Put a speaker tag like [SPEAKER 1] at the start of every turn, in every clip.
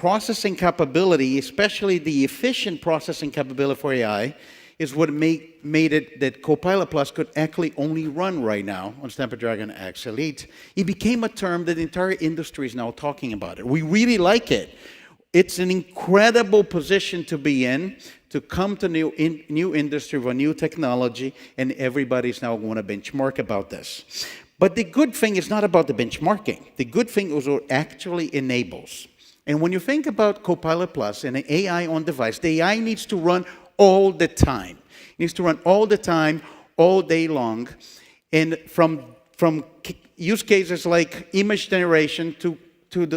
[SPEAKER 1] processing capability, especially the efficient processing capability for AI, is what made it that Copilot Plus could actually only run right now on Snapdragon X Elite. It became a term that the entire industry is now talking about it. We really like it. It's an incredible position to be in, to come to new industry with new technology, and everybody's now going to benchmark about this. But the good thing is not about the benchmarking. The good thing is what it actually enables. And when you think about Copilot Plus and an AI on device, the AI needs to run all the time. It needs to run all the time, all day long. And from use cases like image generation to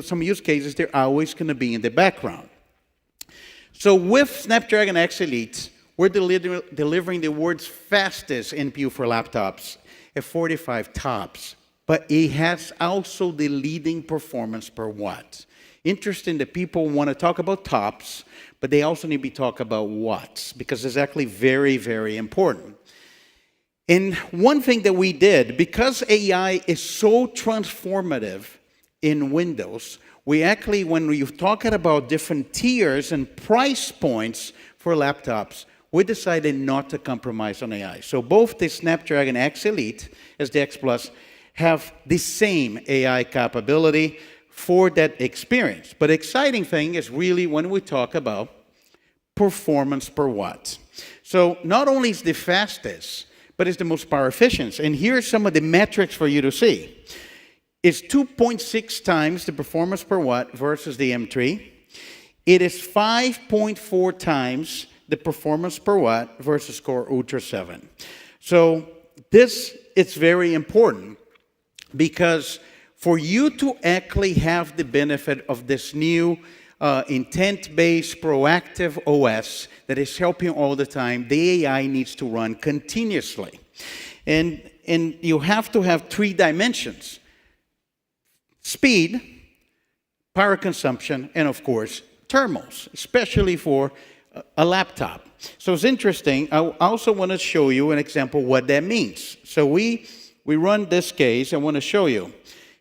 [SPEAKER 1] some use cases, they're always going to be in the background. So with Snapdragon X Elite, we're delivering the world's fastest NPU for laptops at 45 TOPS. But it has also the leading performance per watt. Interesting that people want to talk about TOPS, but they also need to talk about watts, because it's actually very, very important. And one thing that we did, because AI is so transformative in Windows, we actually, when we're talking about different tiers and price points for laptops, we decided not to compromise on AI. So both the Snapdragon X Elite as the X Plus have the same AI capability for that experience. But the exciting thing is really when we talk about performance per watt. So not only is the fastest, but it's the most power efficient. And here are some of the metrics for you to see. It's 2.6 times the performance per watt versus the M3. It is 5.4 times the performance per watt versus Core Ultra 7. So this is very important because for you to actually have the benefit of this new intent-based proactive OS that is helping all the time, the AI needs to run continuously. And you have to have three dimensions: speed, power consumption, and of course, thermals, especially for a laptop. So it's interesting. I also want to show you an example what that means. So we run this case. I want to show you.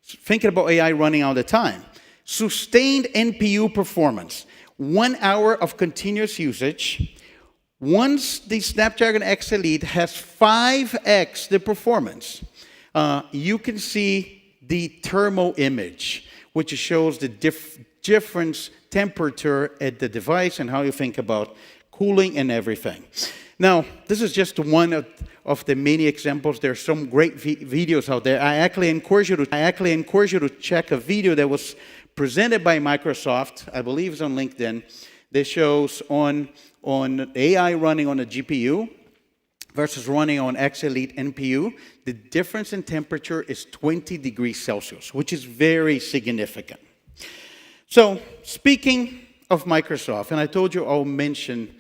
[SPEAKER 1] Thinking about AI running all the time. Sustained NPU performance. 1 hour of continuous usage. Once the Snapdragon X Elite has 5x the performance, you can see the thermal image, which shows the difference temperature at the device and how you think about cooling and everything. Now, this is just one of the many examples. There are some great videos out there. I actually encourage you to check a video that was presented by Microsoft, I believe it's on LinkedIn, that shows on AI running on a GPU versus running on X Elite NPU, the difference in temperature is 20 degrees Celsius, which is very significant. So, speaking of Microsoft, and I told you I'll mention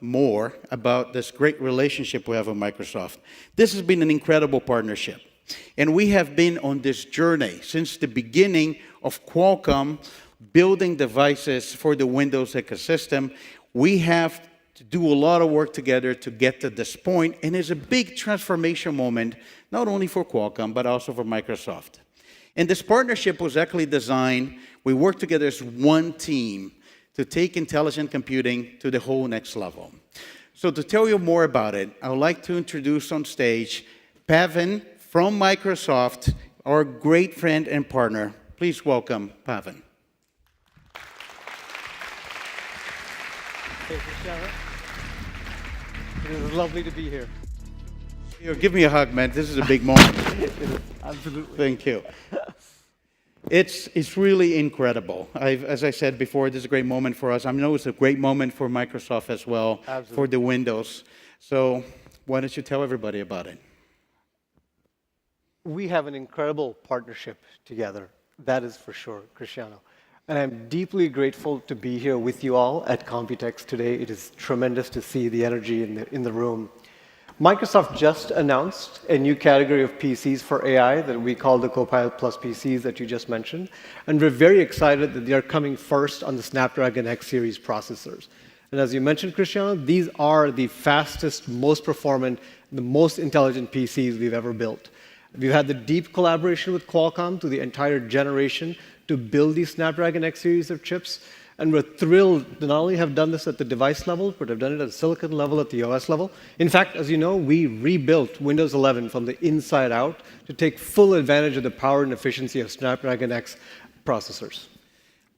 [SPEAKER 1] more about this great relationship we have with Microsoft. This has been an incredible partnership. And we have been on this journey since the beginning of Qualcomm building devices for the Windows ecosystem. We have to do a lot of work together to get to this point, and it's a big transformation moment, not only for Qualcomm, but also for Microsoft. And this partnership was actually designed, we worked together as one team to take intelligent computing to the whole next level. So to tell you more about it, I would like to introduce on stage Pavan from Microsoft, our great friend and partner. Please welcome Pavan.
[SPEAKER 2] Hey, Cristiano. It is lovely to be here.
[SPEAKER 1] Give me a hug, man. This is a big moment.
[SPEAKER 2] Absolutely.
[SPEAKER 1] Thank you. It's really incredible. As I said before, this is a great moment for us. I know it's a great moment for Microsoft as well,
[SPEAKER 2] Absolutely.
[SPEAKER 1] For the Windows. So why don't you tell everybody about it?
[SPEAKER 2] We have an incredible partnership together. That is for sure, Cristiano. And I'm deeply grateful to be here with you all at COMPUTEX today. It is tremendous to see the energy in the room. Microsoft just announced a new category of PCs for AI that we call the Copilot Plus PCs that you just mentioned. And we're very excited that they are coming first on the Snapdragon X series processors. And as you mentioned, Cristiano, these are the fastest, most performant, the most intelligent PCs we've ever built. We've had the deep collaboration with Qualcomm through the entire generation to build these Snapdragon X series of chips. And we're thrilled to not only have done this at the device level, but have done it at the silicon level, at the OS level. In fact, as you know, we rebuilt Windows 11 from the inside out to take full advantage of the power and efficiency of Snapdragon X processors.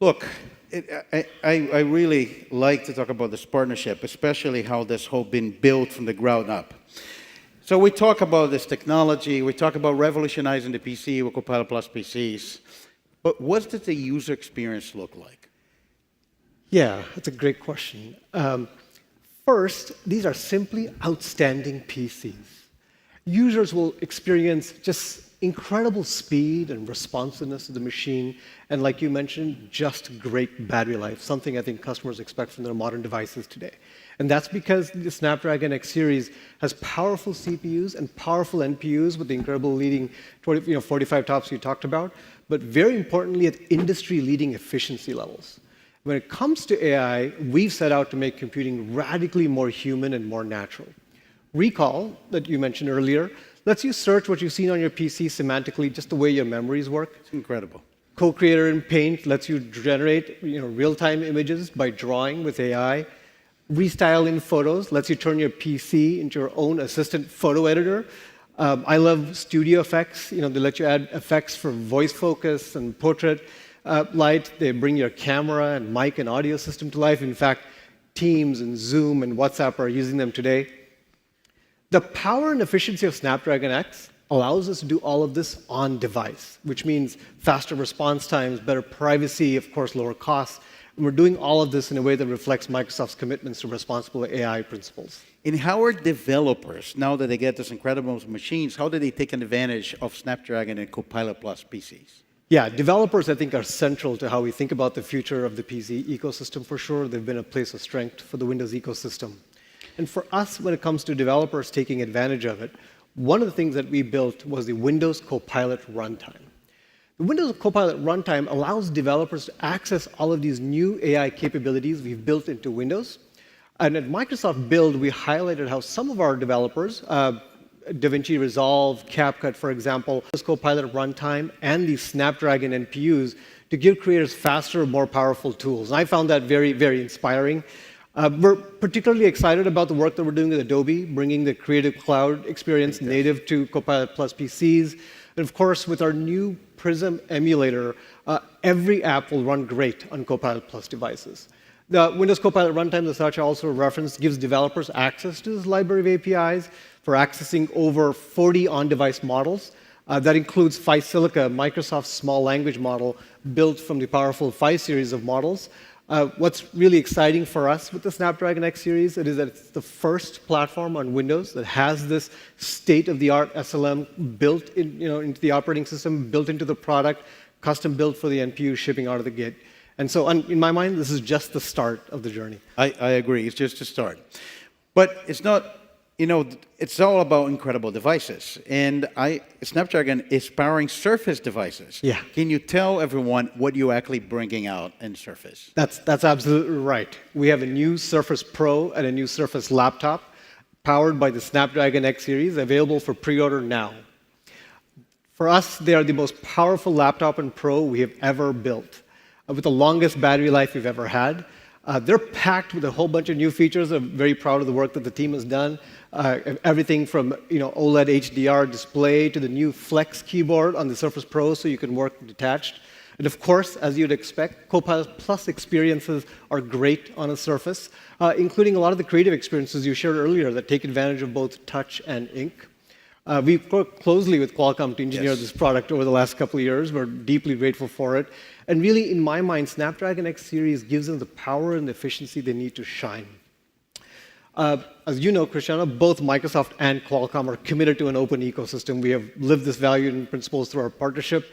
[SPEAKER 1] Look, I really like to talk about this partnership, especially how this whole been built from the ground up. So we talk about this technology, we talk about revolutionizing the PC with Copilot Plus PCs, but what does the user experience look like?
[SPEAKER 2] Yeah, that's a great question. First, these are simply outstanding PCs. Users will experience just incredible speed and responsiveness of the machine, and like you mentioned, just great battery life, something I think customers expect from their modern devices today. And that's because the Snapdragon X series has powerful CPUs and powerful NPUs with the incredible leading 45 TOPS you talked about, but very importantly at industry-leading efficiency levels. When it comes to AI, we've set out to make computing radically more human and more natural. Recall, that you mentioned earlier, lets you search what you've seen on your PC semantically, just the way your memories work.
[SPEAKER 1] It's incredible.
[SPEAKER 2] Co-Creator in Paint lets you generate real-time images by drawing with AI. Restyle in Photos lets you turn your PC into your own assistant photo editor. I love Studio Effects. They let you add effects for voice focus and portrait light. They bring your camera and mic and audio system to life. In fact, Teams and Zoom and WhatsApp are using them today. The power and efficiency of Snapdragon X allows us to do all of this on device, which means faster response times, better privacy, of course, lower costs. And we're doing all of this in a way that reflects Microsoft's commitments to responsible AI principles.
[SPEAKER 1] And how are developers, now that they get these incredible machines, how do they take advantage of Snapdragon and Copilot Plus PCs?
[SPEAKER 2] Yeah, developers, I think, are central to how we think about the future of the PC ecosystem for sure. They've been a place of strength for the Windows ecosystem. And for us, when it comes to developers taking advantage of it, one of the things that we built was the Windows Copilot Runtime. The Windows Copilot Runtime allows developers to access all of these new AI capabilities we've built into Windows. And at Microsoft Build, we highlighted how some of our developers, DaVinci Resolve, CapCut, for example, Windows Copilot Runtime, and these Snapdragon NPUs to give creators faster, more powerful tools. And I found that very, very inspiring. We're particularly excited about the work that we're doing with Adobe, bringing the Creative Cloud experience native to Copilot Plus PCs. And of course, with our new Prism emulator, every app will run great on Copilot Plus devices. The Windows Copilot Runtime, that Satya also referenced, gives developers access to this library of APIs for accessing over 40 on-device models. That includes Phi Silica, Microsoft's small language model, built from the powerful Phi series of models. What's really exciting for us with the Snapdragon X series is that it's the first platform on Windows that has this state-of-the-art SLM built into the operating system, built into the product, custom built for the NPU, shipping out of the gate. And so, in my mind, this is just the start of the journey.
[SPEAKER 1] I agree. It's just a start. But it's not, it's all about incredible devices. And Snapdragon is powering Surface devices.
[SPEAKER 2] Yeah.
[SPEAKER 1] Can you tell everyone what you're actually bringing out in Surface?
[SPEAKER 2] That's absolutely right. We have a new Surface Pro and a new Surface laptop powered by the Snapdragon X series, available for pre-order now. For us, they are the most powerful laptop and Pro we have ever built, with the longest battery life we've ever had. They're packed with a whole bunch of new features. I'm very proud of the work that the team has done. Everything from OLED HDR display to the new Flex keyboard on the Surface Pro, so you can work detached. And of course, as you'd expect, Copilot Plus experiences are great on a Surface, including a lot of the creative experiences you shared earlier that take advantage of both touch and ink. We've worked closely with Qualcomm to engineer this product over the last couple of years. We're deeply grateful for it. And really, in my mind, Snapdragon X series gives them the power and the efficiency they need to shine. As you know, Cristiano, both Microsoft and Qualcomm are committed to an open ecosystem. We have lived this value and principles through our partnership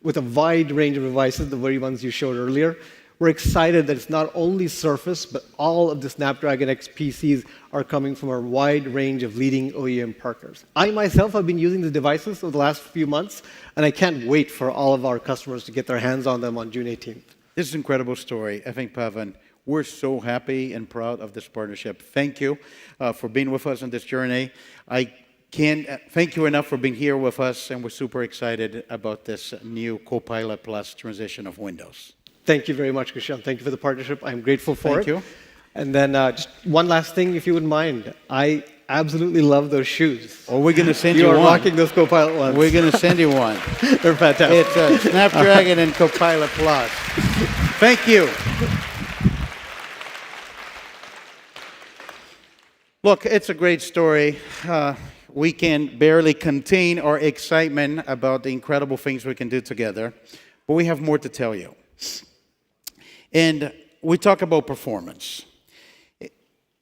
[SPEAKER 2] with a wide range of devices, the very ones you showed earlier. We're excited that it's not only Surface, but all of the Snapdragon X PCs are coming from a wide range of leading OEM partners. I myself have been using the devices over the last few months, and I can't wait for all of our customers to get their hands on them on June 18th.
[SPEAKER 1] This is an incredible story. I think, Pavan, we're so happy and proud of this partnership. Thank you for being with us on this journey. I can't thank you enough for being here with us, and we're super excited about this new Copilot Plus transition of Windows.
[SPEAKER 2] Thank you very much, Cristiano. Thank you for the partnership. I'm grateful for it.
[SPEAKER 1] Thank you.
[SPEAKER 2] And then just one last thing, if you wouldn't mind. I absolutely love those shoes.
[SPEAKER 1] Oh, we're going to send you
[SPEAKER 2] You are
[SPEAKER 1] one.
[SPEAKER 2] rocking those Copilot ones.
[SPEAKER 1] We're going to send you one.
[SPEAKER 2] They're fantastic.
[SPEAKER 1] It's a Snapdragon and Copilot Plus. Thank you. Look, it's a great story. We can barely contain our excitement about the incredible things we can do together, but we have more to tell you. And we talk about performance.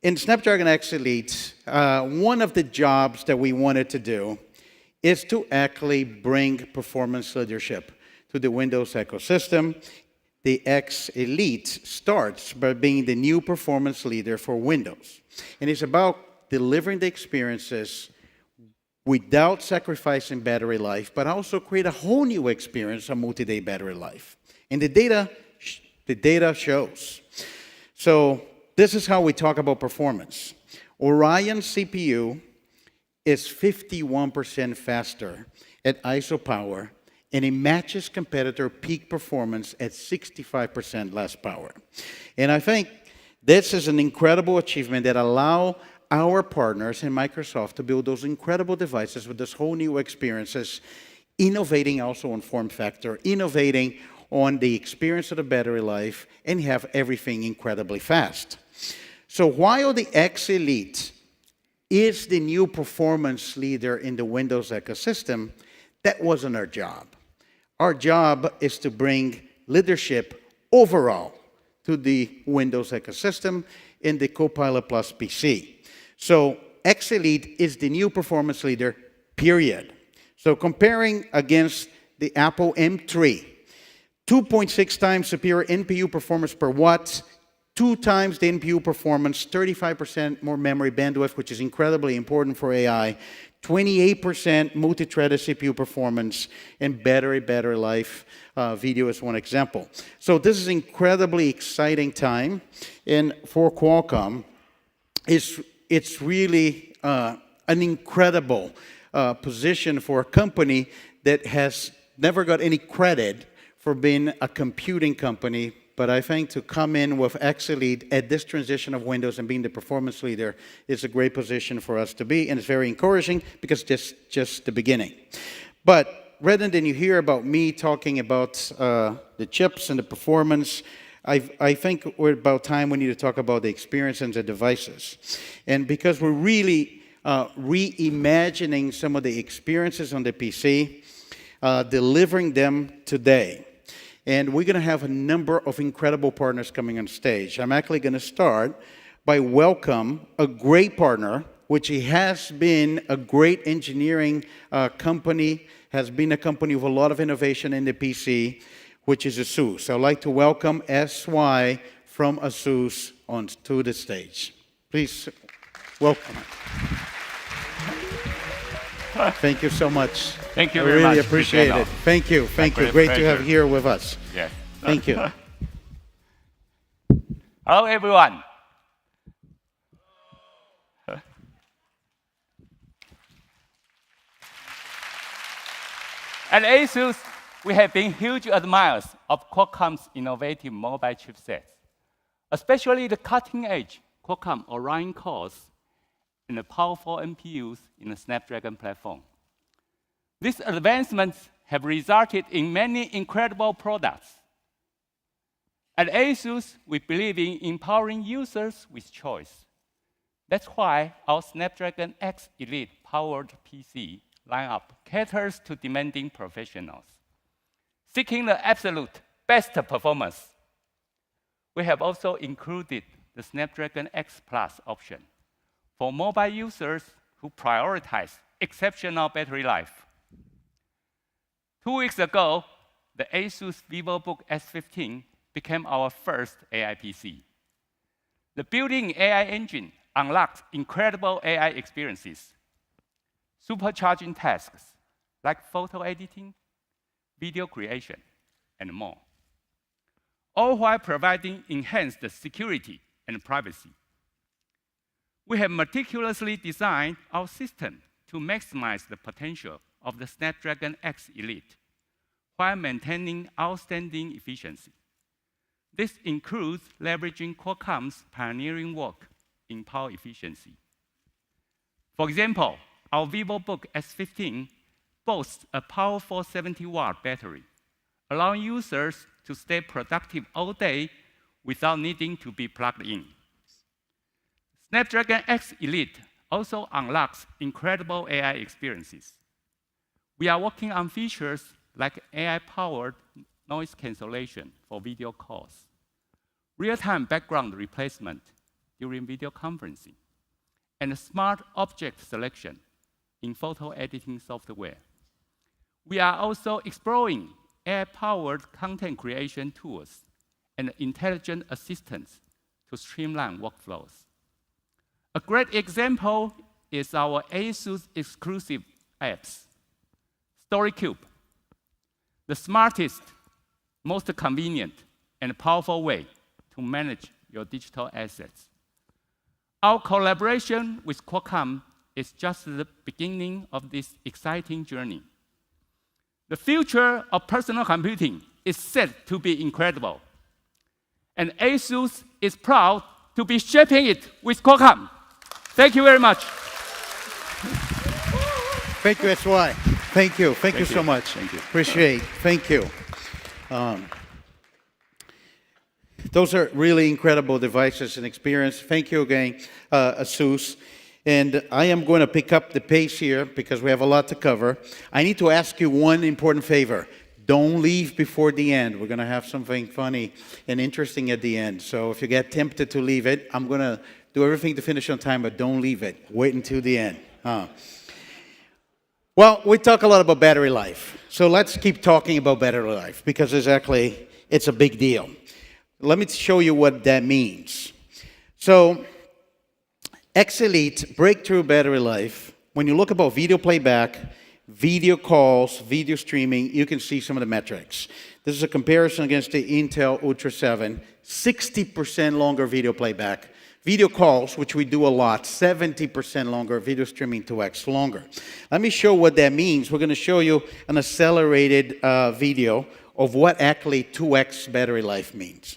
[SPEAKER 1] In Snapdragon X Elite, one of the jobs that we wanted to do is to actually bring performance leadership to the Windows ecosystem. The X Elite starts by being the new performance leader for Windows. And it's about delivering the experiences without sacrificing battery life, but also create a whole new experience of multi-day battery life. And the data shows. So this is how we talk about performance. Orion CPU is 51% faster at ISO power, and it matches competitor peak performance at 65% less power. And I think this is an incredible achievement that allows our partners in Microsoft to build those incredible devices with this whole new experiences, innovating also on form factor, innovating on the experience of the battery life, and have everything incredibly fast. So while the X Elite is the new performance leader in the Windows ecosystem, that wasn't our job. Our job is to bring leadership overall to the Windows ecosystem in the Copilot Plus PC. So X Elite is the new performance leader, period. So comparing against the Apple M3, 2.6 times superior NPU performance per watt, 2 times the NPU performance, 35% more memory bandwidth, which is incredibly important for AI, 28% multi-threaded CPU performance, and battery life. Video is one example. So this is incredibly exciting time, and for Qualcomm, it's really an incredible position for a company that has never got any credit for being a computing company. But I think to come in with X Elite at this transition of Windows and being the performance leader is a great position for us to be, and it's very encouraging because it's just the beginning. But rather than you hear about me talking about the chips and the performance, I think we're about time we need to talk about the experience and the devices. And because we're really reimagining some of the experiences on the PC, delivering them today. And we're going to have a number of incredible partners coming on stage. I'm actually going to start by welcome a great partner, which has been a great engineering company, has been a company with a lot of innovation in the PC, which is ASUS. I'd like to welcome SY from ASUS onto the stage. Please welcome. Thank you so much.
[SPEAKER 3] Thank you very much.
[SPEAKER 1] I really appreciate it. Thank you. Thank you. Great to have you here with us.
[SPEAKER 3] Yes.
[SPEAKER 1] Thank you.
[SPEAKER 3] Hello, everyone. At ASUS, we have been huge admirers of Qualcomm's innovative mobile chipsets, especially the cutting-edge Qualcomm Orion cores and the powerful NPUs in the Snapdragon platform. These advancements have resulted in many incredible products. At ASUS, we believe in empowering users with choice. That's why our Snapdragon X Elite powered PC lineup caters to demanding professionals seeking the absolute best performance. We have also included the Snapdragon X Plus option for mobile users who prioritize exceptional battery life. 2 weeks ago, the ASUS VivoBook S15 became our first AI PC. The built-in AI engine unlocks incredible AI experiences, supercharging tasks like photo editing, video creation, and more, all while providing enhanced security and privacy. We have meticulously designed our system to maximize the potential of the Snapdragon X Elite while maintaining outstanding efficiency. This includes leveraging Qualcomm's pioneering work in power efficiency. For example, our VivoBook S15 boasts a powerful 70-watt battery, allowing users to stay productive all day without needing to be plugged in. Snapdragon X Elite also unlocks incredible AI experiences. We are working on features like AI-powered noise cancellation for video calls, real-time background replacement during video conferencing, and smart object selection in photo editing software. We are also exploring AI-powered content creation tools and intelligent assistants to streamline workflows. A great example is our ASUS exclusive apps, StoryCube, the smartest, most convenient, and powerful way to manage your digital assets. Our collaboration with Qualcomm is just the beginning of this exciting journey. The future of personal computing is set to be incredible, and ASUS is proud to be shaping it with Qualcomm. Thank you very much.
[SPEAKER 1] Thank you, SY. Thank you. Thank you so much.
[SPEAKER 3] Thank you.
[SPEAKER 1] Appreciate. Thank you. Those are really incredible devices and experience. Thank you again, ASUS. And I am going to pick up the pace here because we have a lot to cover. I need to ask you one important favor. Don't leave before the end. We're going to have something funny and interesting at the end. So if you get tempted to leave it, I'm going to do everything to finish on time, but don't leave it. Wait until the end. Well, we talk a lot about battery life. So let's keep talking about battery life because it's a big deal. Let me show you what that means. So X Elite breakthrough battery life, when you look about video playback, video calls, video streaming, you can see some of the metrics. This is a comparison against the Intel Ultra 7, 60% longer video playback. Video calls, which we do a lot, 70% longer, video streaming 2x longer. Let me show what that means. We're going to show you an accelerated video of what actually 2x battery life means.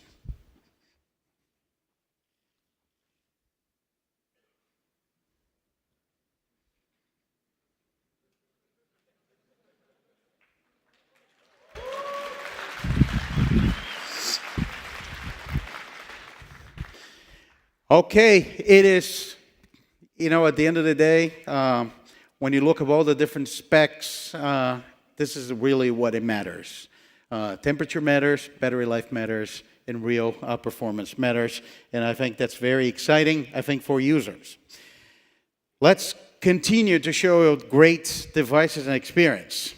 [SPEAKER 1] Okay, it is, at the end of the day, when you look at all the different specs, this is really what it matters. Temperature matters, battery life matters, and real performance matters. And I think that's very exciting, for users. Let's continue to show you great devices and experience.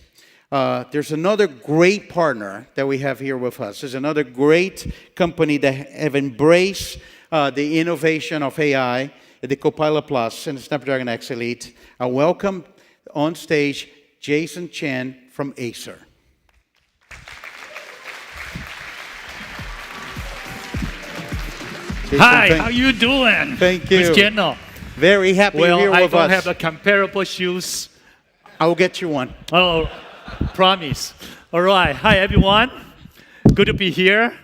[SPEAKER 1] There's another great partner that we have here with us. There's another great company that have embraced the innovation of AI, the Copilot Plus, and the Snapdragon X Elite. I welcome on stage Jason Chen from Acer. Jason,
[SPEAKER 4] Hi, how you doing?
[SPEAKER 1] Thank you.
[SPEAKER 4] Cristiano.
[SPEAKER 1] Very happy you're here with us.
[SPEAKER 4] Well, I don't have the comparable shoes.
[SPEAKER 1] I will get you one.
[SPEAKER 4] Oh, promise. All right. Hi, everyone. Good to be here.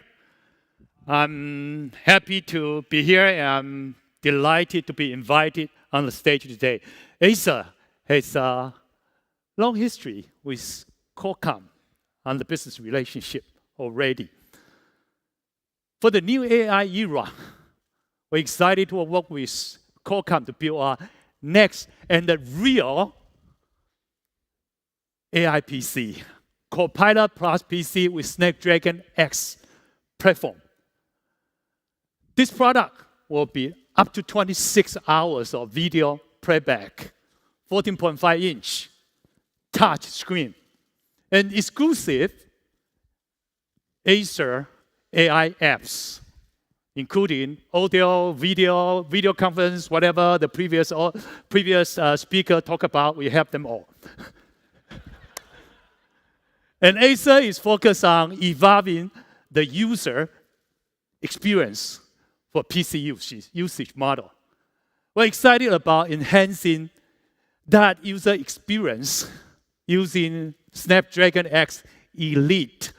[SPEAKER 4] I'm happy to be here, and I'm delighted to be invited on the stage today. Acer has a long history with Qualcomm on the business relationship already. For the new AI era, we're excited to work with Qualcomm to build our next and the real AI PC, Copilot Plus PC with Snapdragon X platform. This product will be up to 26 hours of video playback, 14.5-inch touch screen, and exclusive Acer AI apps, including audio, video conference, whatever the previous speaker talked about, we have them all. And Acer is focused on evolving the user experience for PC usage model. We're excited about enhancing that user experience using Snapdragon X Elite,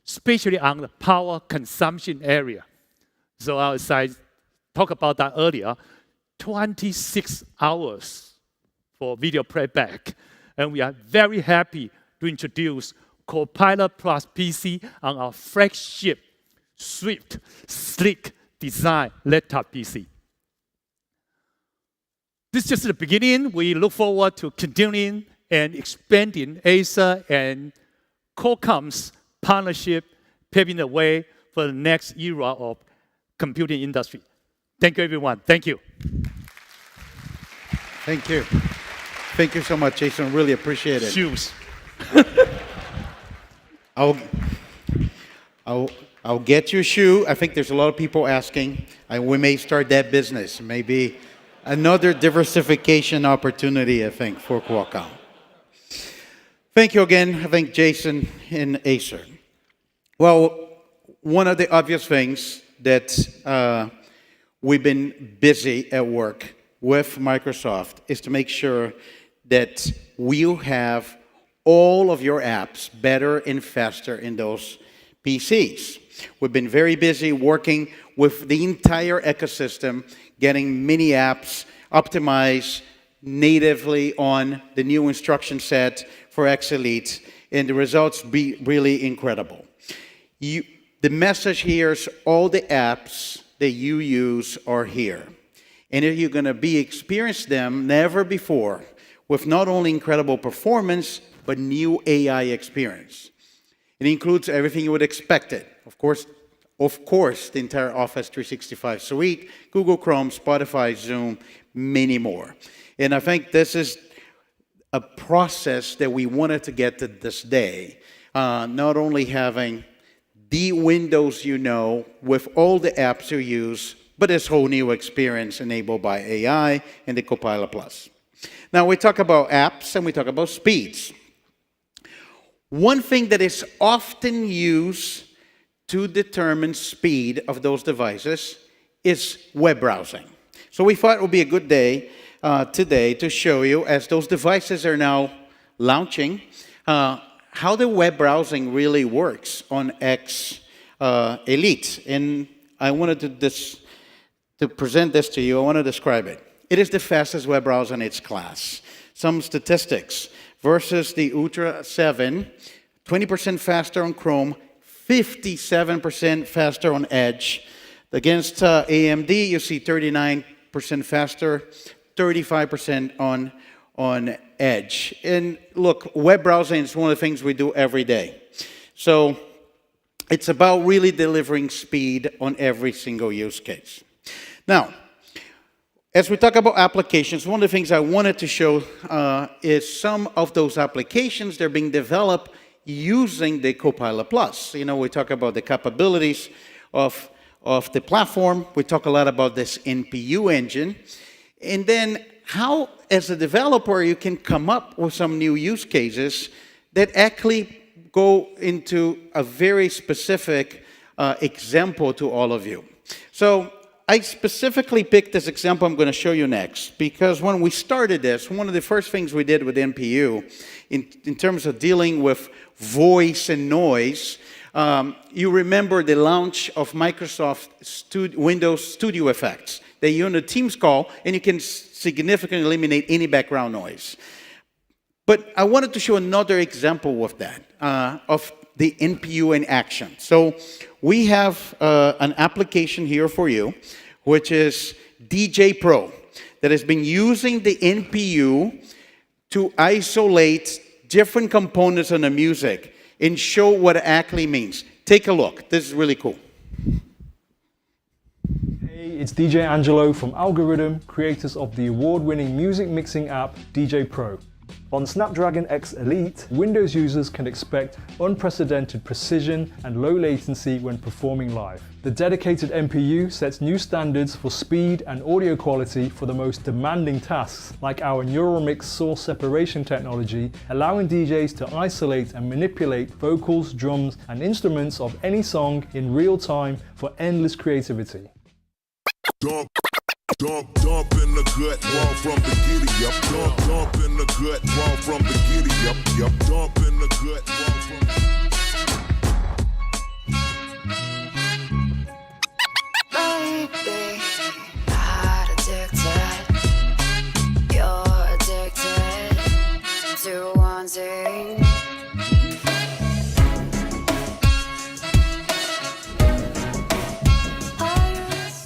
[SPEAKER 4] especially on the power consumption area. So as I talked about that earlier, 26 hours for video playback. And we are very happy to introduce Copilot Plus PC on our flagship, swift, sleek design laptop PC. This is just the beginning. We look forward to continuing and expanding Acer and Qualcomm's partnership, paving the way for the next era of computing industry. Thank you, everyone. Thank you.
[SPEAKER 1] Thank you. Thank you so much, Jason. Really appreciate it.
[SPEAKER 4] Shoes.
[SPEAKER 1] I'll get you a shoe. I think there's a lot of people asking. We may start that business. Maybe another diversification opportunity, I think, for Qualcomm. Thank you again. I think Jason and Acer. Well, one of the obvious things that we've been busy at work with Microsoft is to make sure that we'll have all of your apps better and faster in those PCs. We've been very busy working with the entire ecosystem, getting many apps optimized natively on the new instruction set for X Elite, and the results be really incredible. The message here is all the apps that you use are here. And you're going to experience them never before with not only incredible performance, but new AI experience. It includes everything you would expect it. Of course, the entire Office 365 suite, Google Chrome, Spotify, Zoom, many more. And I think this is a process that we wanted to get to this day. Not only having the Windows you know with all the apps you use, but this whole new experience enabled by AI and the Copilot Plus. Now we talk about apps and we talk about speeds. One thing that is often used to determine speed of those devices is web browsing. So we thought it would be a good day today to show you, as those devices are now launching, how the web browsing really works on X Elite. And I wanted to present this to you. I want to describe it. It is the fastest web browser in its class. Some statistics versus the Ultra 7, 20% faster on Chrome, 57% faster on Edge. Against AMD, you see 39% faster, 35% on Edge. And look, web browsing is one of the things we do every day. So it's about really delivering speed on every single use case. Now, as we talk about applications, one of the things I wanted to show is some of those applications that are being developed using the Copilot Plus. You know, we talk about the capabilities of the platform. We talk a lot about this NPU engine. And then how, as a developer, you can come up with some new use cases that actually go into a very specific example to all of you. So I specifically picked this example I'm going to show you next, because when we started this, one of the first things we did with NPU, in terms of dealing with voice and noise, you remember the launch of Microsoft Windows Studio Effects. That you're on a Teams call, and you can significantly eliminate any background noise. But I wanted to show another example of that, of the NPU in action. So we have an application here for you, which is DJ Pro, that has been using the NPU to isolate different components of the music and show what it actually means. Take a look. This is really cool.
[SPEAKER 5] Hey, it's DJ Angelo from Algorithm, creators of the award-winning music mixing app DJ Pro. On Snapdragon X Elite, Windows users can expect unprecedented precision and low latency when performing live. The dedicated NPU sets new standards for speed and audio quality for the most demanding tasks, like our neural mix source separation technology, allowing DJs to isolate and manipulate vocals, drums, and instruments of any song in real time for endless creativity.
[SPEAKER 6] Dump in the gut, raw from the giddy up. Dump in the gut, raw from the giddy up. Yup, dump in the gut, raw from the
[SPEAKER 7] Baby, not addicted. You're addicted to wanting.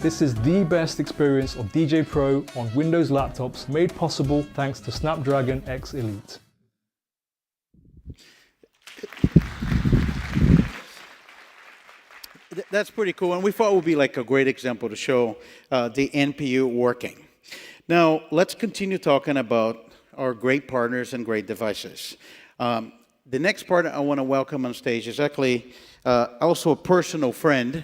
[SPEAKER 5] This is the best experience of DJ Pro on Windows laptops, made possible thanks to Snapdragon X Elite.
[SPEAKER 1] That's pretty cool, and we thought it would be like a great example to show the NPU working. Now, let's continue talking about our great partners and great devices. The next partner I want to welcome on stage is actually also a personal friend.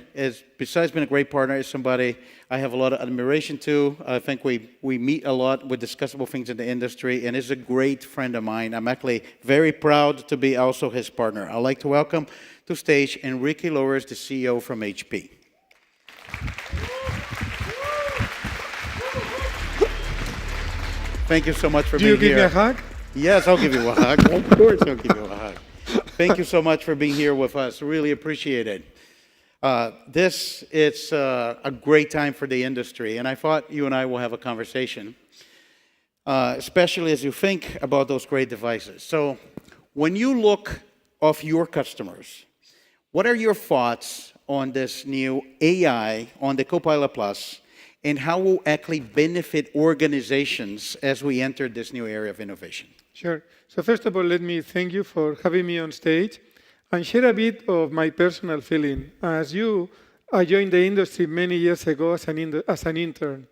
[SPEAKER 1] Besides being a great partner, is somebody I have a lot of admiration to. I think we meet a lot with discussable things in the industry, and is a great friend of mine. I'm actually very proud to be also his partner. I'd like to welcome to stage Enrique Lores, the CEO from HP. Thank you so much for being here.
[SPEAKER 8] Do you give me a hug?
[SPEAKER 1] Yes, I'll give you a hug. Of course I'll give you a hug. Thank you so much for being here with us. Really appreciate it. This is a great time for the industry, and I thought you and I will have a conversation, especially as you think about those great devices. So when you look of your customers, what are your thoughts on this new AI, on the Copilot Plus, and how will actually benefit organizations as we enter this new area of innovation?
[SPEAKER 8] Sure. So first of all, let me thank you for having me on stage and share a bit of my personal feeling. As you, I joined the industry many years ago as an intern.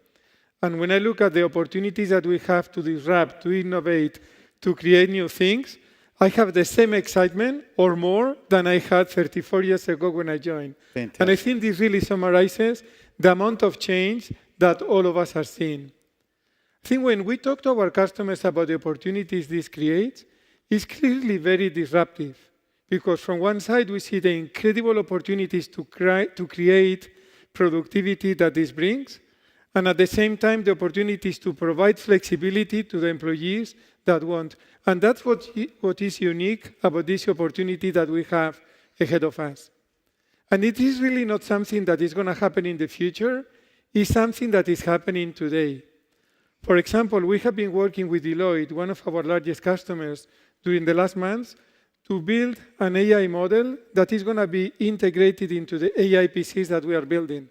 [SPEAKER 8] And when I look at the opportunities that we have to disrupt, to innovate, to create new things, I have the same excitement or more than I had 34 years ago when I joined.
[SPEAKER 1] Fantastic.
[SPEAKER 8] And I think this really summarizes the amount of change that all of us are seeing. I think when we talk to our customers about the opportunities this creates, it's clearly very disruptive. Because from one side, we see the incredible opportunities to create productivity that this brings, and at the same time, the opportunities to provide flexibility to the employees that want. And that's what is unique about this opportunity that we have ahead of us. And it is really not something that is going to happen in the future. It's something that is happening today. For example, we have been working with Deloitte, one of our largest customers, during the last months, to build an AI model that is going to be integrated into the AI PCs that we are building.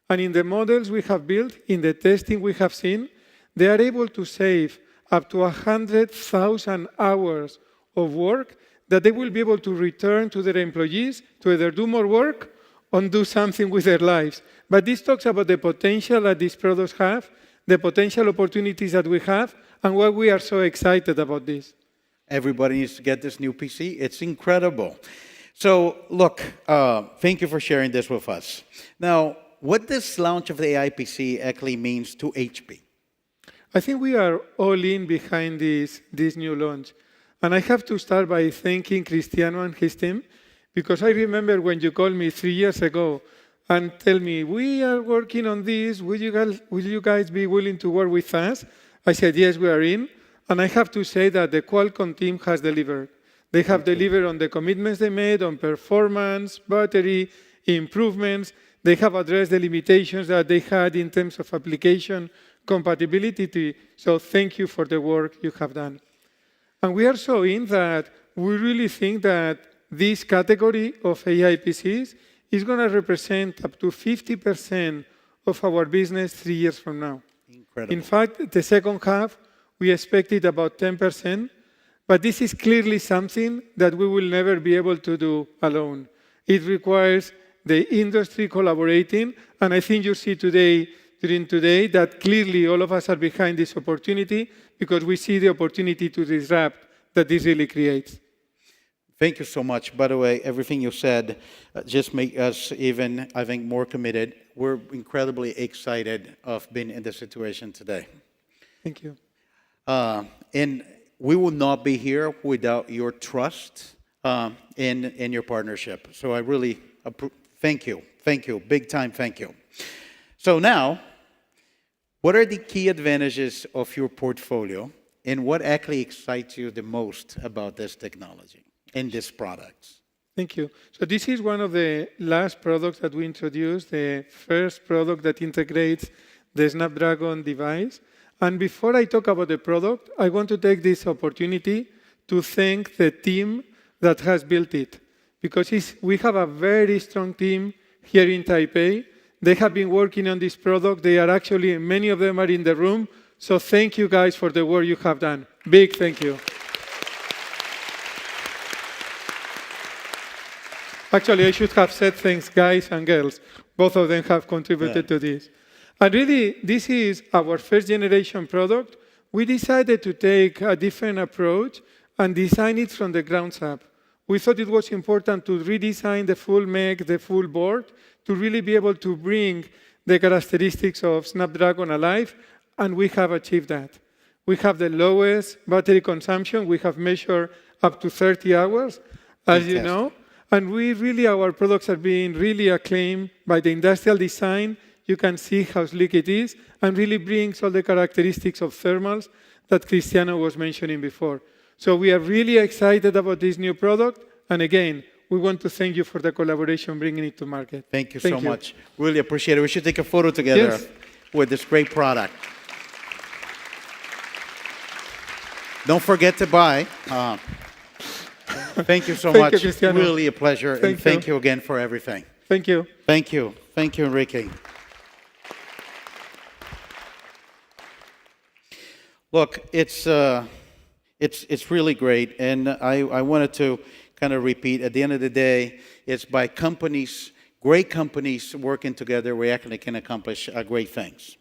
[SPEAKER 8] And in the models we have built, in the testing we have seen, they are able to save up to 100,000 hours of work that they will be able to return to their employees to either do more work or do something with their lives. But this talks about the potential that these products have, the potential opportunities that we have, and why we are so excited about this.
[SPEAKER 1] Everybody needs to get this new PC. It's incredible. So, look, thank you for sharing this with us. Now, what this launch of the AI PC actually means to HP?
[SPEAKER 8] I think we are all in behind this new launch. And I have to start by thanking Cristiano and his team, because I remember when you called me 3 years ago and tell me, we are working on this, will you guys be willing to work with us? I said, yes, we are in. And I have to say that the Qualcomm team has delivered. They have delivered on the commitments they made on performance, battery, improvements. They have addressed the limitations that they had in terms of application compatibility. So thank you for the work you have done. And we are so in that we really think that this category of AI PCs is going to represent up to 50% of our business 3 years from now.
[SPEAKER 1] Incredible.
[SPEAKER 8] In fact, the second half, we expected about 10%, but this is clearly something that we will never be able to do alone. It requires the industry collaborating, and I think you see during today that clearly all of us are behind this opportunity because we see the opportunity to disrupt that this really creates.
[SPEAKER 1] Thank you so much. By the way, everything you said just make us even, I think, more committed. We're incredibly excited of being in this situation today.
[SPEAKER 8] Thank you.
[SPEAKER 1] And we will not be here without your trust in your partnership. So I really thank you. Thank you. Big time thank you. So now, What are the key advantages of your portfolio, and what actually excites you the most about this technology and these products?
[SPEAKER 8] Thank you. So this is one of the last products that we introduced, the first product that integrates the Snapdragon device. And before I talk about the product, I want to take this opportunity to thank the team that has built it. Because we have a very strong team here in Taipei. They have been working on this product. They are actually, many of them are in the room. So thank you guys for the work you have done. Big thank you. Actually, I should have said thanks, guys and girls. Both of them have contributed to this. And really, this is our first generation product. We decided to take a different approach and design it from the ground up. We thought it was important to redesign the full MEC, the full board, to really be able to bring the characteristics of Snapdragon alive, and we have achieved that. We have the lowest battery consumption. We have measured up to 30 hours, as you know. And our products are being really acclaimed by the industrial design. You can see how sleek it is, and really brings all the characteristics of thermals that Cristiano was mentioning before. So we are really excited about this new product. And again, we want to thank you for the collaboration bringing it to market.
[SPEAKER 1] Thank you so much. Really appreciate it. We should take a photo together with this great product. Don't forget to buy. Thank you so much.
[SPEAKER 8] Cristiano.
[SPEAKER 1] Really a pleasure. And thank you again for everything.
[SPEAKER 8] Thank you.
[SPEAKER 1] Thank you. Thank you, Enrique. Look, it's really great, and I wanted to kind of repeat, at the end of the day, it's by companies, great companies working together, we actually can accomplish great things.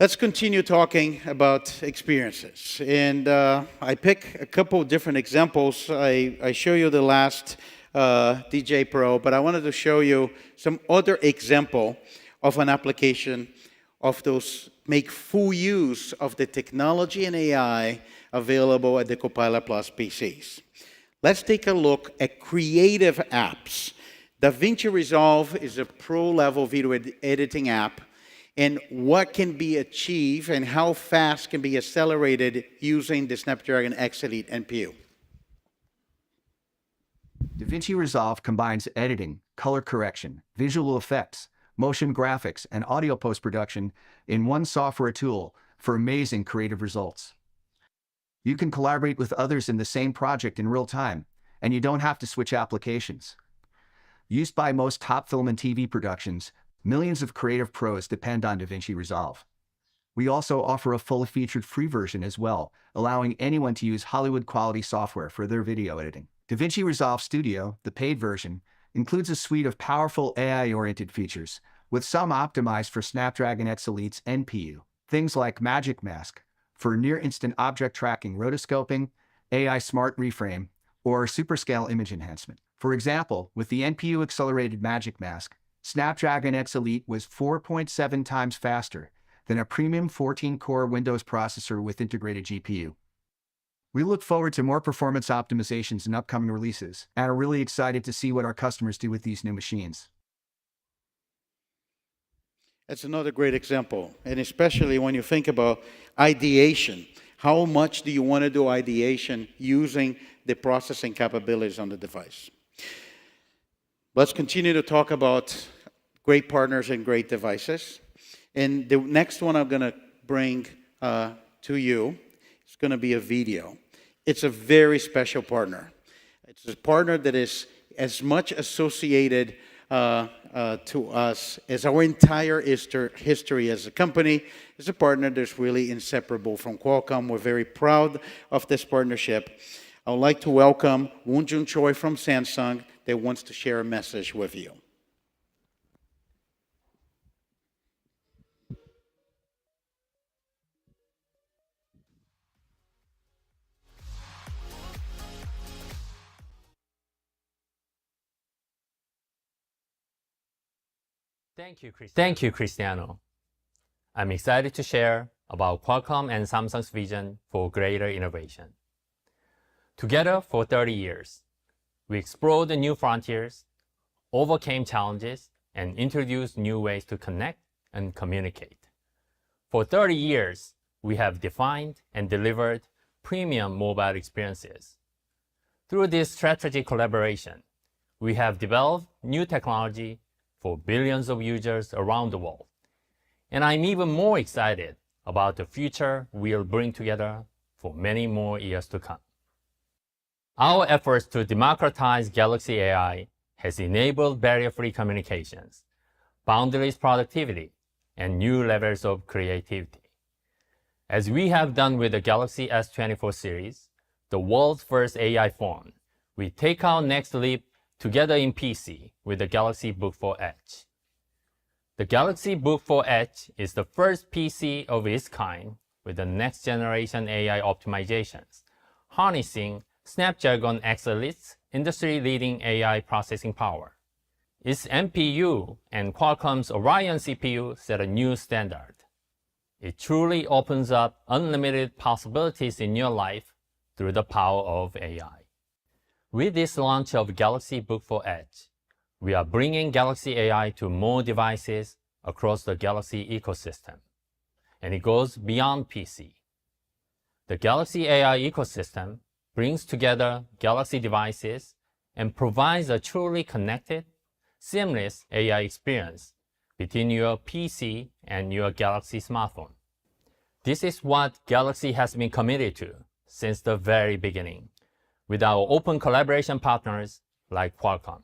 [SPEAKER 1] Let's continue talking about experiences. And I pick a couple of different examples. I show you the last DJ Pro, but I wanted to show you some other example of an application of those make full use of the technology and AI available at the Copilot Plus PCs. Let's take a look at creative apps. DaVinci Resolve is a pro-level video editing app, and what can be achieved and how fast can be accelerated using the Snapdragon X Elite NPU.
[SPEAKER 9] DaVinci Resolve combines editing, color correction, visual effects, motion graphics, and audio post-production in one software tool for amazing creative results. You can collaborate with others in the same project in real time, and you don't have to switch applications. Used by most top film and TV productions, millions of creative pros depend on DaVinci Resolve. We also offer a fully featured free version as well, allowing anyone to use Hollywood-quality software for their video editing. DaVinci Resolve Studio, the paid version, includes a suite of powerful AI-oriented features, with some optimized for Snapdragon X Elite's NPU. Things like Magic Mask, for near-instant object tracking rotoscoping, AI Smart Reframe, or superscale image enhancement. For example, with the NPU-accelerated Magic Mask, Snapdragon X Elite was 4.7 times faster than a premium 14-core Windows processor with integrated GPU. We look forward to more performance optimizations in upcoming releases, and are really excited to see what our customers do with these new machines.
[SPEAKER 1] That's another great example, and especially when you think about ideation. How much do you want to do ideation using the processing capabilities on the device? Let's continue to talk about great partners and great devices. And the next one I'm going to bring to you is going to be a video. It's a very special partner. It's a partner that is as much associated to us as our entire history as a company. It's a partner that's really inseparable from Qualcomm. We're very proud of this partnership. I would like to welcome Woonjun Choi from Samsung that wants to share a message with you.
[SPEAKER 10] Thank you, Cristiano. I'm excited to share about Qualcomm and Samsung's vision for greater innovation. Together for 30 years, we explored the new frontiers, overcame challenges, and introduced new ways to connect and communicate. For 30 years, we have defined and delivered premium mobile experiences. Through this strategic collaboration, we have developed new technology for billions of users around the world. And I'm even more excited about the future we'll bring together for many more years to come. Our efforts to democratize Galaxy AI has enabled barrier-free communications, boundless productivity, and new levels of creativity. As we have done with the Galaxy S24 series, the world's first AI phone, we take our next leap together in PC with the Galaxy Book 4 Edge. The Galaxy Book 4 Edge is the first PC of its kind with the next generation AI optimizations, harnessing Snapdragon X Elite's industry-leading AI processing power. Its NPU and Qualcomm's Orion CPU set a new standard. It truly opens up unlimited possibilities in your life through the power of AI. With this launch of Galaxy Book 4 Edge, we are bringing Galaxy AI to more devices across the Galaxy ecosystem. And it goes beyond PC. The Galaxy AI ecosystem brings together Galaxy devices and provides a truly connected, seamless AI experience between your PC and your Galaxy smartphone. This is what Galaxy has been committed to since the very beginning, with our open collaboration partners like Qualcomm.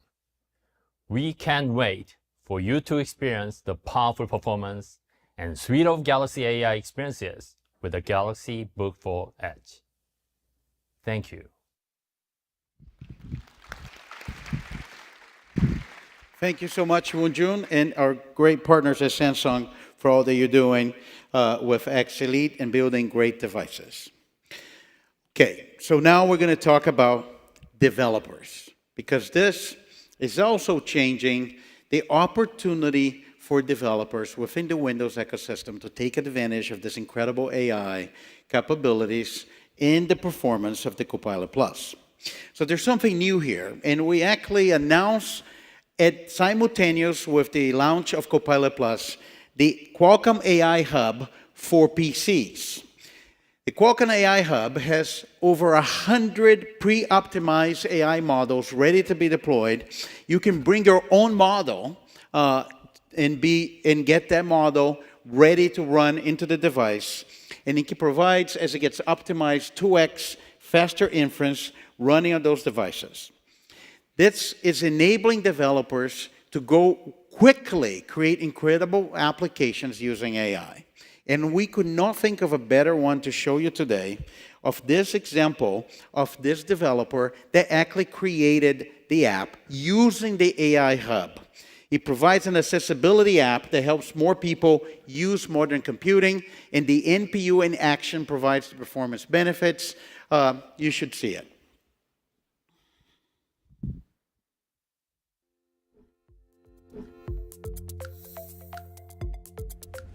[SPEAKER 10] We can't wait for you to experience the powerful performance and suite of Galaxy AI experiences with the Galaxy Book 4 Edge. Thank you.
[SPEAKER 1] Thank you so much, Woon-Jun, and our great partners at Samsung for all that you're doing with X Elite and building great devices. Okay, so now we're going to talk about developers, because this is also changing the opportunity for developers within the Windows ecosystem to take advantage of this incredible AI capabilities in the performance of the Copilot+. So there's something new here, and we actually announced simultaneous with the launch of Copilot+, the Qualcomm AI Hub for PCs. The Qualcomm AI Hub has over 100 pre-optimized AI models ready to be deployed. You can bring your own model and get that model ready to run into the device. And it provides, as it gets optimized, 2x faster inference running on those devices. This is enabling developers to go quickly create incredible applications using AI. And we could not think of a better one to show you today of this example of this developer that actually created the app using the AI Hub. It provides an accessibility app that helps more people use modern computing, and the NPU in action provides the performance benefits. You should see it.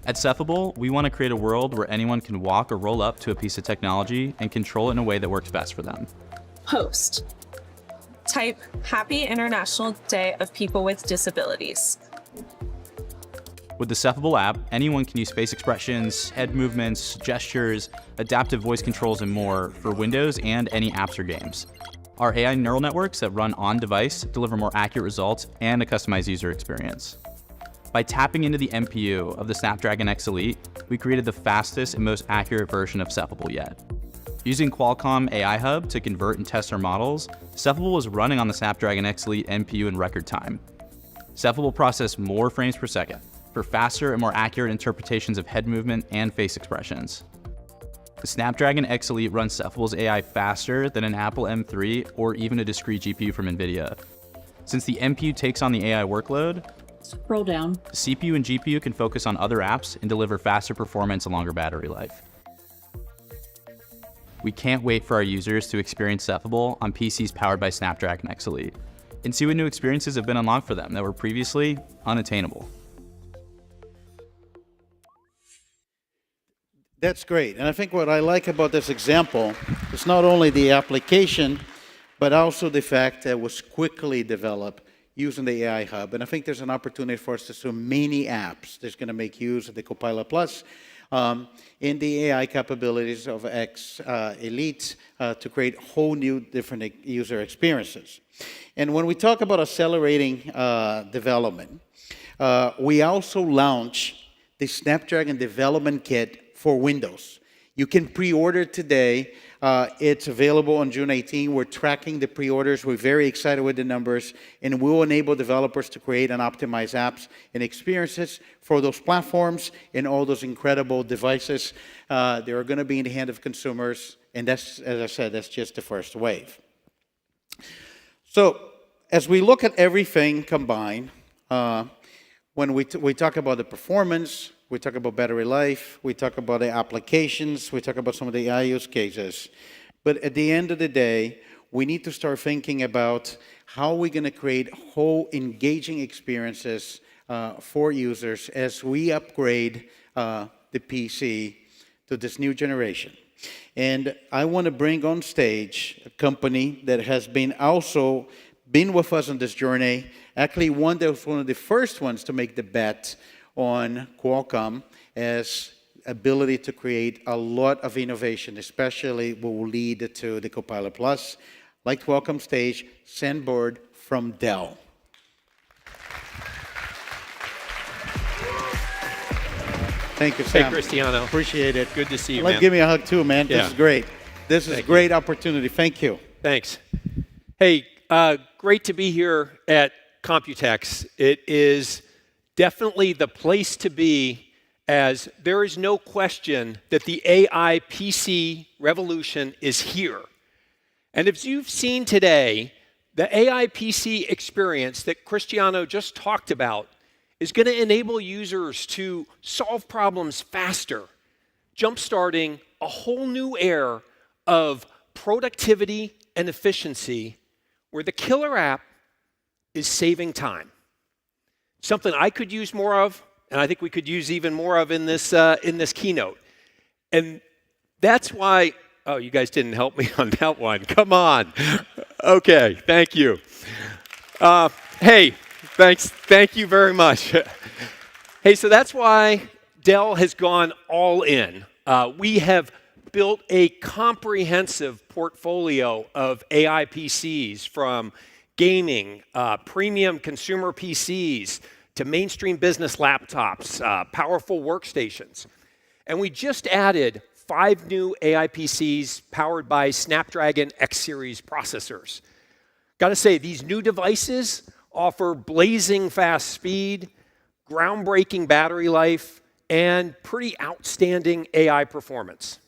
[SPEAKER 11] At Cephabl, we want to create a world where anyone can walk or roll up to a piece of technology and control it in a way that works best for them.
[SPEAKER 12] Post. Type Happy International Day of People with Disabilities.
[SPEAKER 11] With the Cephabl app, anyone can use face expressions, head movements, gestures, adaptive voice controls, and more for Windows and any apps or games. Our AI neural networks that run on device deliver more accurate results and a customized user experience. By tapping into the NPU of the Snapdragon X Elite, we created the fastest and most accurate version of Cephabl yet. Using Qualcomm AI Hub to convert and test our models, Cephabl was running on the Snapdragon X Elite NPU in record time. Cephabl processed more frames per second for faster and more accurate interpretations of head movement and face expressions. The Snapdragon X Elite runs Cephabl's AI faster than an Apple M3 or even a discrete GPU from NVIDIA. Since the NPU takes on the AI workload,
[SPEAKER 13] scroll down.
[SPEAKER 11] The CPU and GPU can focus on other apps and deliver faster performance and longer battery life. We can't wait for our users to experience Cephabl on PCs powered by Snapdragon X Elite and see what new experiences have been unlocked for them that were previously unattainable.
[SPEAKER 1] That's great. And I think what I like about this example is not only the application, but also the fact that it was quickly developed using the AI Hub. And I think there's an opportunity for us to do many apps that's going to make use of the Copilot Plus in the AI capabilities of X Elite to create whole new different user experiences. And when we talk about accelerating development, we also launch the Snapdragon Development Kit for Windows. You can pre-order today. It's available on June 18. We're tracking the pre-orders. We're very excited with the numbers, and we'll enable developers to create and optimize apps and experiences for those platforms and all those incredible devices. They are going to be in the hand of consumers, and that's, as I said, that's just the first wave. So as we look at everything combined, when we talk about the performance, we talk about battery life, we talk about the applications, we talk about some of the AI use cases. But at the end of the day, we need to start thinking about how we're going to create whole engaging experiences for users as we upgrade the PC to this new generation. And I want to bring on stage a company that has been with us on this journey, actually one that was one of the first ones to make the bet on Qualcomm as ability to create a lot of innovation, especially what will lead to the Copilot Plus. I'd like to welcome stage Sam Bird from Dell. Thank you, Sam.
[SPEAKER 13] Hey, Cristiano.
[SPEAKER 1] Appreciate it.
[SPEAKER 13] Good to see you,
[SPEAKER 1] man. Give me a hug too, man.
[SPEAKER 13] Yeah.
[SPEAKER 1] This is great. This is a great opportunity. Thank you.
[SPEAKER 13] Thanks. Hey, great to be here at COMPUTEX. It is definitely the place to be, as there is no question that the AI PC revolution is here. And as you've seen today, the AI PC experience that Cristiano just talked about is going to enable users to solve problems faster, jump-starting a whole new era of productivity and efficiency where the killer app is saving time. Something I could use more of, and I think we could use even more of in this keynote. And that's why, oh, you guys didn't help me on that one. Come on. Okay, thank you. Hey, thank you very much. Hey, so that's why Dell has gone all in. We have built a comprehensive portfolio of AI PCs, from gaming, premium consumer PCs, to mainstream business laptops, powerful workstations. And we just added 5 new AI PCs powered by Snapdragon X Series processors. Got to say, these new devices offer blazing fast speed, groundbreaking battery life, and pretty outstanding AI performance.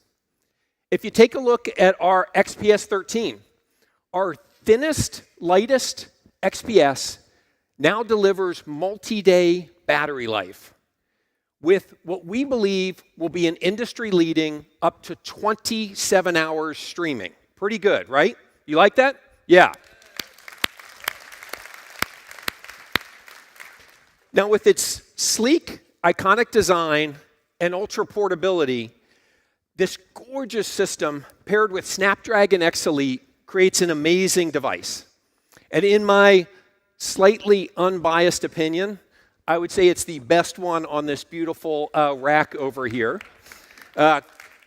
[SPEAKER 13] If you take a look at our XPS 13, our thinnest, lightest XPS now delivers multi-day battery life with what we believe will be an industry-leading up to 27 hours streaming. Pretty good, right? You like that? Yeah. Now, with its sleek, iconic design and ultra portability, this gorgeous system paired with Snapdragon X Elite creates an amazing device. And in my slightly unbiased opinion, I would say it's the best one on this beautiful rack over here.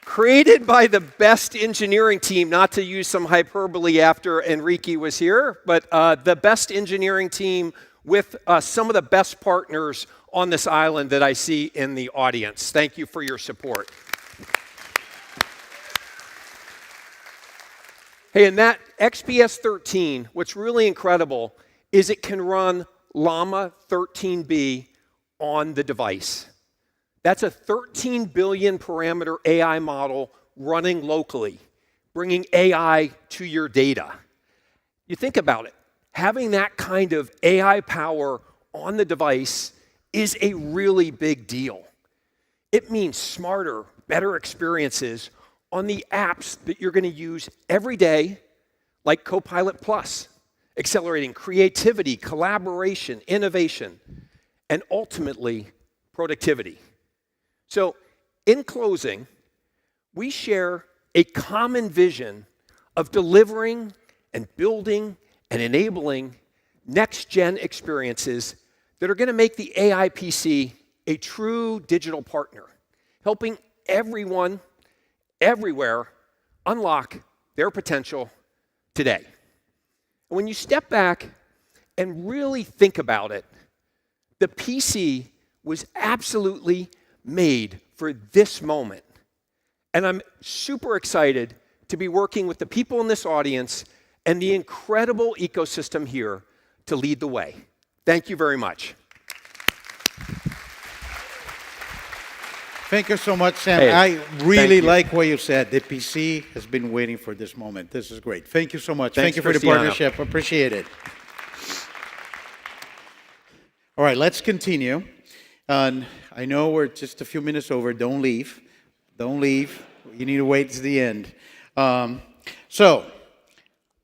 [SPEAKER 13] Created by the best engineering team, not to use some hyperbole after Enrique was here, but the best engineering team with some of the best partners on this island that I see in the audience. Thank you for your support. Hey, and that XPS 13, what's really incredible is it can run Llama 13B on the device. That's a 13 billion parameter AI model running locally, bringing AI to your data. You think about it, having that kind of AI power on the device is a really big deal. It means smarter, better experiences on the apps that you're going to use every day, like Copilot Plus, accelerating creativity, collaboration, innovation, and ultimately productivity. So, in closing, we share a common vision of delivering and building and enabling next-gen experiences that are going to make the AI PC a true digital partner, helping everyone, everywhere, unlock their potential today. And when you step back and really think about it, the PC was absolutely made for this moment. And I'm super excited to be working with the people in this audience and the incredible ecosystem here to lead the way. Thank you very much.
[SPEAKER 1] Thank you so much, Sam.
[SPEAKER 13] Hey,
[SPEAKER 1] I really
[SPEAKER 13] thank you.
[SPEAKER 1] like what you said. The PC has been waiting for this moment. This is great. Thank you so much.
[SPEAKER 13] Thanks,
[SPEAKER 1] Thank you for the
[SPEAKER 13] Cristiano.
[SPEAKER 1] partnership. Appreciate it. All right, let's continue. I know we're just a few minutes over. Don't leave. Don't leave. You need to wait to the end. So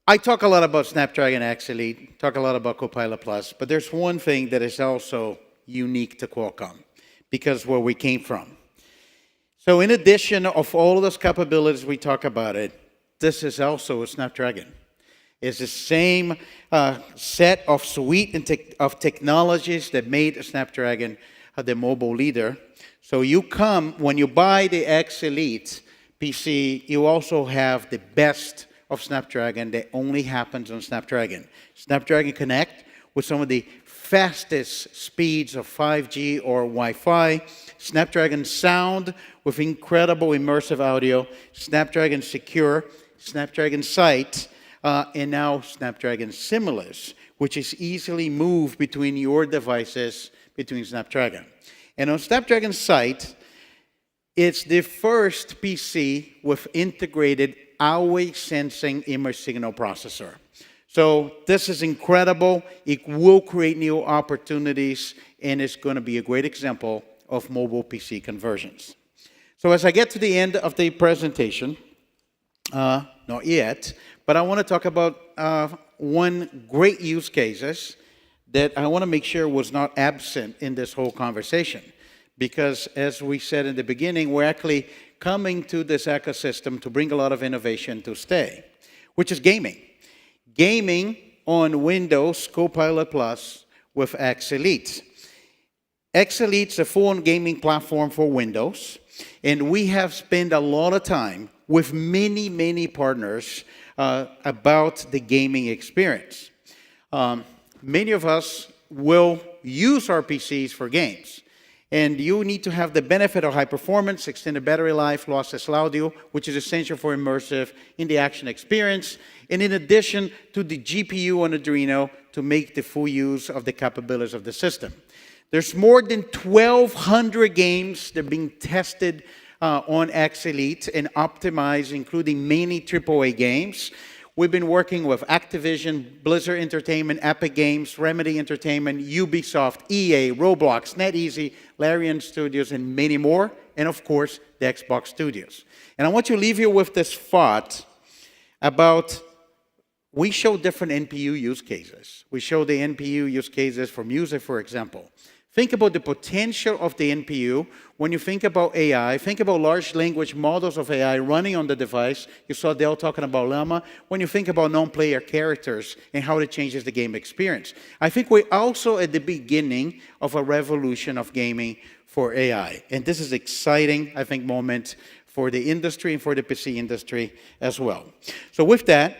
[SPEAKER 1] I talk a lot about Snapdragon X Elite, talk a lot about Copilot Plus, but there's one thing that is also unique to Qualcomm, because where we came from. So in addition of all of those capabilities we talk about it, this is also a Snapdragon. It's the same set of suite of technologies that made Snapdragon the mobile leader. So you come, when you buy the X Elite PC, you also have the best of Snapdragon that only happens on Snapdragon. Snapdragon Connect with some of the fastest speeds of 5G or Wi-Fi, Snapdragon Sound with incredible immersive audio, Snapdragon Secure, Snapdragon Sight, and now Snapdragon Seamless, which is easily moved between your devices, between Snapdragon. And on Snapdragon Sight, it's the first PC with integrated always sensing image signal processor. So this is incredible. It will create new opportunities, and it's going to be a great example of mobile PC conversions. So as I get to the end of the presentation, not yet, but I want to talk about one great use cases that I want to make sure was not absent in this whole conversation. Because as we said in the beginning, we're actually coming to this ecosystem to bring a lot of innovation to stay, which is gaming. Gaming on Windows Copilot Plus with X Elite. X Elite's a full gaming platform for Windows, and we have spent a lot of time with many, many partners about the gaming experience. Many of us will use our PCs for games. And you need to have the benefit of high performance, extended battery life, lossless audio, which is essential for immersive in-the-action experience. And in addition to the GPU on Adreno to make the full use of the capabilities of the system. There's more than 1,200 games that are being tested on X Elite and optimized, including many AAA games. We've been working with Activision, Blizzard Entertainment, Epic Games, Remedy Entertainment, Ubisoft, EA, Roblox, NetEase, Larian Studios, and many more, and of course, the Xbox Studios. And I want to leave you with this thought about, we show different NPU use cases. We show the NPU use cases for music, for example. Think about the potential of the NPU. When you think about AI, think about large language models of AI running on the device. You saw Dell talking about Llama. When you think about non-player characters and how it changes the game experience. I think we're also at the beginning of a revolution of gaming for AI. And this is exciting, I think, moment for the industry and for the PC industry as well. So with that,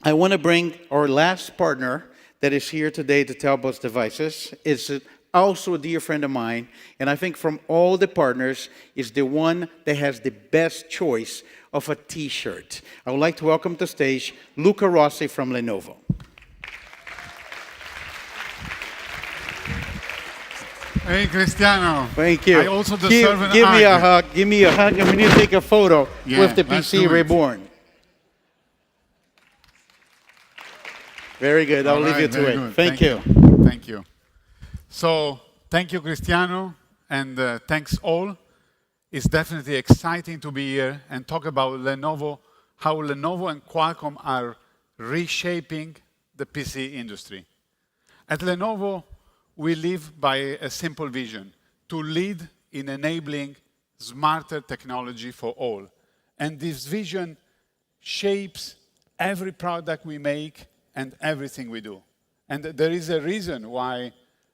[SPEAKER 1] I want to bring our last partner that is here today to tell about devices. It's also a dear friend of mine, and I think from all the partners is the one that has the best choice of a t-shirt. I would like to welcome to stage Luca Rossi from Lenovo.
[SPEAKER 14] Hey, Cristiano.
[SPEAKER 1] Thank you.
[SPEAKER 14] I also deserve an
[SPEAKER 1] give me a
[SPEAKER 14] hug.
[SPEAKER 1] hug. Give me a hug, and we need to take a photo with the
[SPEAKER 14] let's
[SPEAKER 1] PC
[SPEAKER 14] do it.
[SPEAKER 1] Reborn. Very good. I'll
[SPEAKER 14] All
[SPEAKER 1] leave
[SPEAKER 14] right,
[SPEAKER 1] you to
[SPEAKER 14] very
[SPEAKER 1] it.
[SPEAKER 14] good.
[SPEAKER 1] Thank you.
[SPEAKER 14] Thank you. So, thank you, Cristiano, and thanks all. It's definitely exciting to be here and talk about Lenovo, how Lenovo and Qualcomm are reshaping the PC industry. At Lenovo, we live by a simple vision, to lead in enabling smarter technology for all. And this vision shapes every product we make and everything we do. And there is a reason why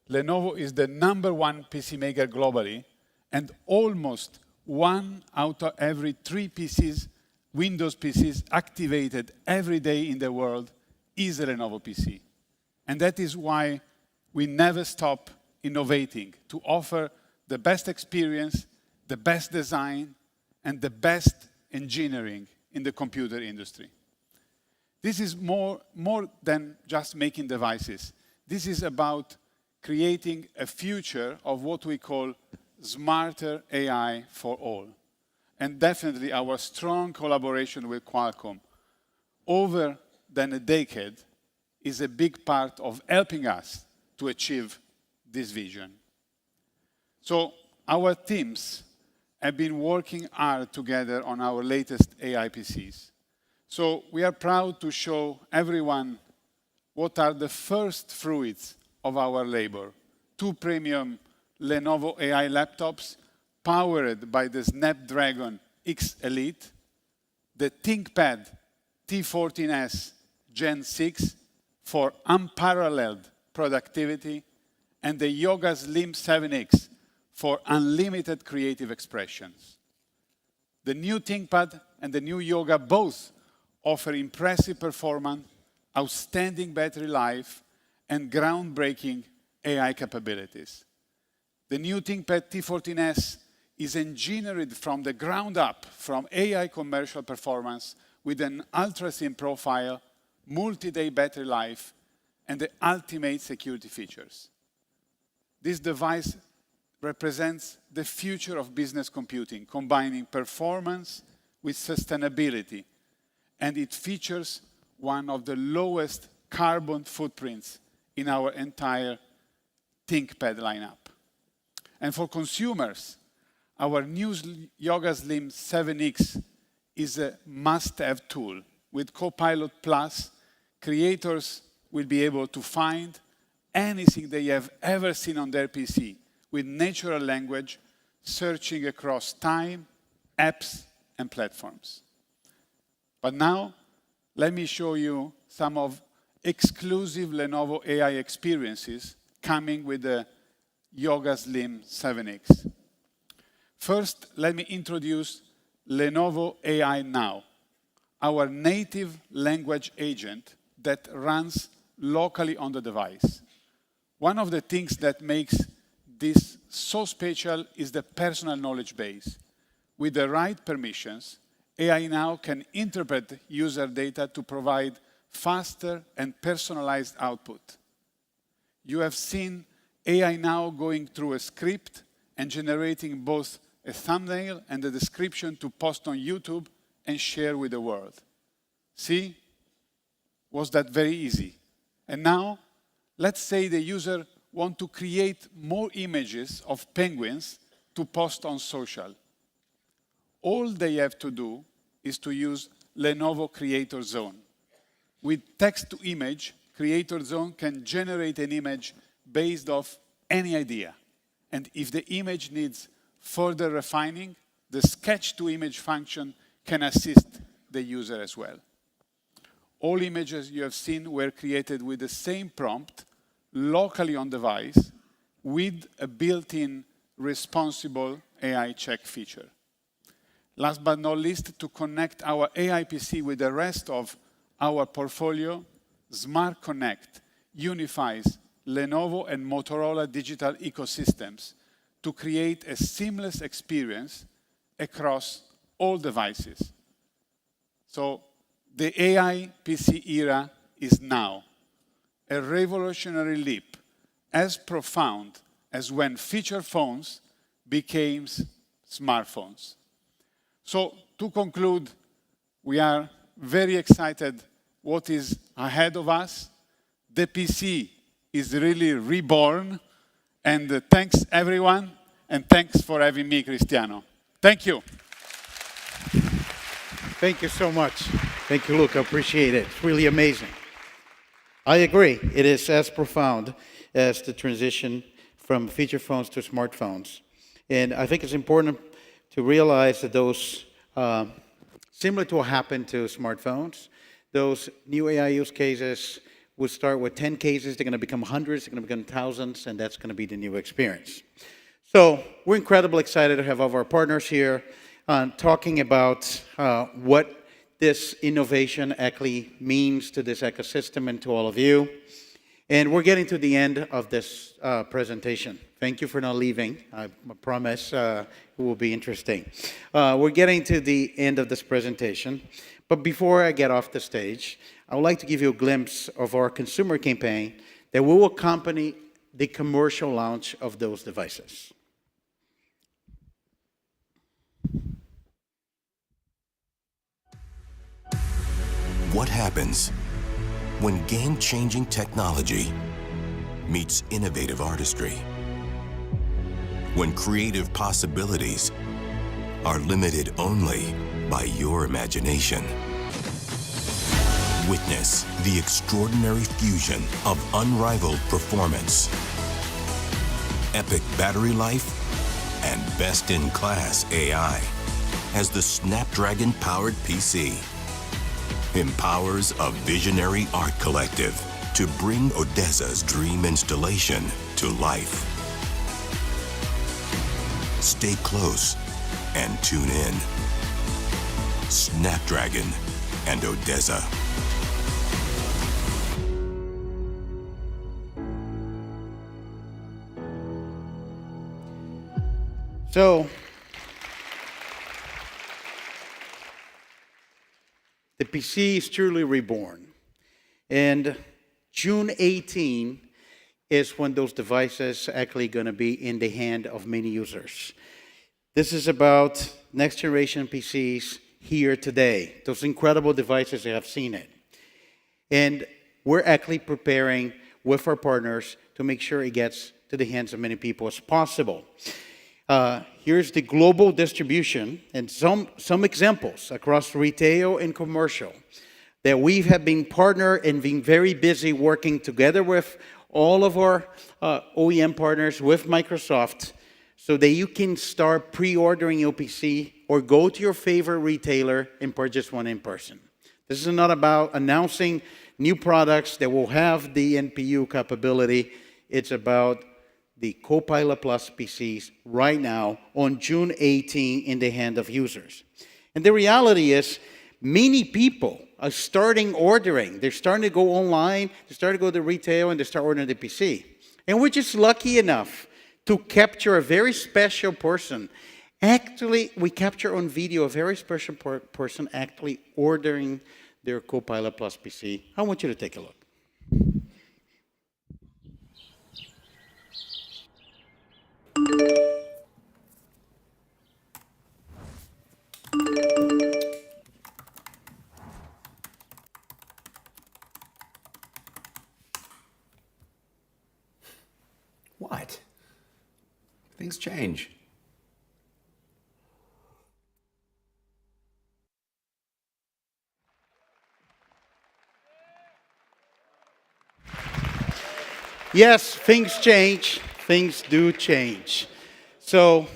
[SPEAKER 14] Lenovo is the #1 PC maker globally, and almost 1 out of every 3 PCs, Windows PCs activated every day in the world is a Lenovo PC. And that is why we never stop innovating to offer the best experience, the best design, and the best engineering in the computer industry. This is more than just making devices. This is about creating a future of what we call smarter AI for all. And definitely our strong collaboration with Qualcomm over than a decade is a big part of helping us to achieve this vision. So our teams have been working hard together on our latest AI PCs. So we are proud to show everyone what are the first fruits of our labor. 2 premium Lenovo AI laptops powered by the Snapdragon X Elite, the ThinkPad T14S Gen 6 for unparalleled productivity, and the Yoga Slim 7X for unlimited creative expressions. The new ThinkPad and the new Yoga both offer impressive performance, outstanding battery life, and groundbreaking AI capabilities. The new ThinkPad T14S is engineered from the ground up from AI commercial performance with an ultra-thin profile, multi-day battery life, and the ultimate security features. This device represents the future of business computing, combining performance with sustainability, and it features one of the lowest carbon footprints in our entire ThinkPad lineup. And for consumers, our new Yoga Slim 7X is a must-have tool. With Copilot Plus, creators will be able to find anything they have ever seen on their PC with natural language, searching across time, apps, and platforms. But now, let me show you some of exclusive Lenovo AI experiences coming with the Yoga Slim 7X. First, let me introduce Lenovo AI Now, our native language agent that runs locally on the device. One of the things that makes this so special is the personal knowledge base. With the right permissions, AI Now can interpret user data to provide faster and personalized output. You have seen AI Now going through a script and generating both a thumbnail and a description to post on YouTube and share with the world. See? Was that very easy? And now, let's say the user wants to create more images of penguins to post on social. All they have to do is to use Lenovo Creator Zone. With text-to-image, Creator Zone can generate an image based off any idea. And if the image needs further refining, the sketch-to-image function can assist the user as well. All images you have seen were created with the same prompt, locally on device, with a built-in responsible AI check feature. Last but not least, to connect our AI PC with the rest of our portfolio, Smart Connect unifies Lenovo and Motorola digital ecosystems to create a seamless experience across all devices. So the AI PC era is now, a revolutionary leap as profound as when feature phones became smartphones. So to conclude, we are very excited what is ahead of us. The PC is really reborn, and thanks everyone, and thanks for having me, Cristiano. Thank you.
[SPEAKER 1] Thank you so much. Thank you, Luca. Appreciate it. It's really amazing. I agree. It is as profound as the transition from feature phones to smartphones. And I think it's important to realize that those, similar to what happened to smartphones, those new AI use cases We'll start with 10 cases. They're going to become hundreds. They're going to become thousands, and that's going to be the new experience. So we're incredibly excited to have all of our partners here talking about what this innovation actually means to this ecosystem and to all of you. And we're getting to the end of this presentation. Thank you for not leaving. I promise it will be interesting. We're getting to the end of this presentation. But before I get off the stage, I would like to give you a glimpse of our consumer campaign that will accompany the commercial launch of those devices.
[SPEAKER 15] What happens when game-changing technology meets innovative artistry? When creative possibilities are limited only by your imagination? Witness the extraordinary fusion of unrivaled performance, epic battery life, and best-in-class AI as the Snapdragon-powered PC empowers a visionary art collective to bring ODESA's dream installation to life. Stay close and tune in. Snapdragon and ODESA.
[SPEAKER 1] So, the PC is truly reborn. And June 18 is when those devices are actually going to be in the hand of many users. This is about next generation PCs here today. Those incredible devices, you have seen it. And we're actually preparing with our partners to make sure it gets to the hands of many people as possible. Here's the global distribution and some examples across retail and commercial that we have been partnered and been very busy working together with all of our OEM partners with Microsoft so that you can start pre-ordering your PC or go to your favorite retailer and purchase one in person. This is not about announcing new products that will have the NPU capability. It's about the Copilot Plus PCs right now on June 18 in the hand of users. And the reality is many people are starting ordering. They're starting to go online, they start to go to retail, and they start ordering the PC. And we're just lucky enough to capture a very special person. Actually, we capture on video a very special person actually ordering their Copilot Plus PC. I want you to take a look.
[SPEAKER 16] What? Things change.
[SPEAKER 1] Yes, things change. Things do change. So,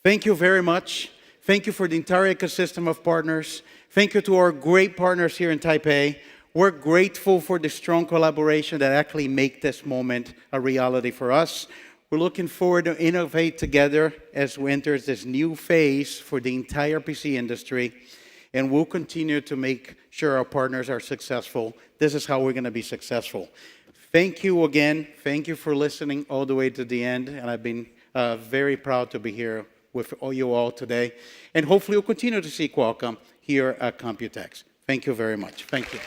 [SPEAKER 1] thank you very much. Thank you for the entire ecosystem of partners. Thank you to our great partners here in Taipei. We're grateful for the strong collaboration that actually make this moment a reality for us. We're looking forward to innovate together as we enter this new phase for the entire PC industry. And we'll continue to make sure our partners are successful. This is how we're going to be successful. Thank you again. Thank you for listening all the way to the end. And I've been very proud to be here with all you all today. And hopefully we'll continue to see Qualcomm here at COMPUTEX. Thank you very much. Thank you.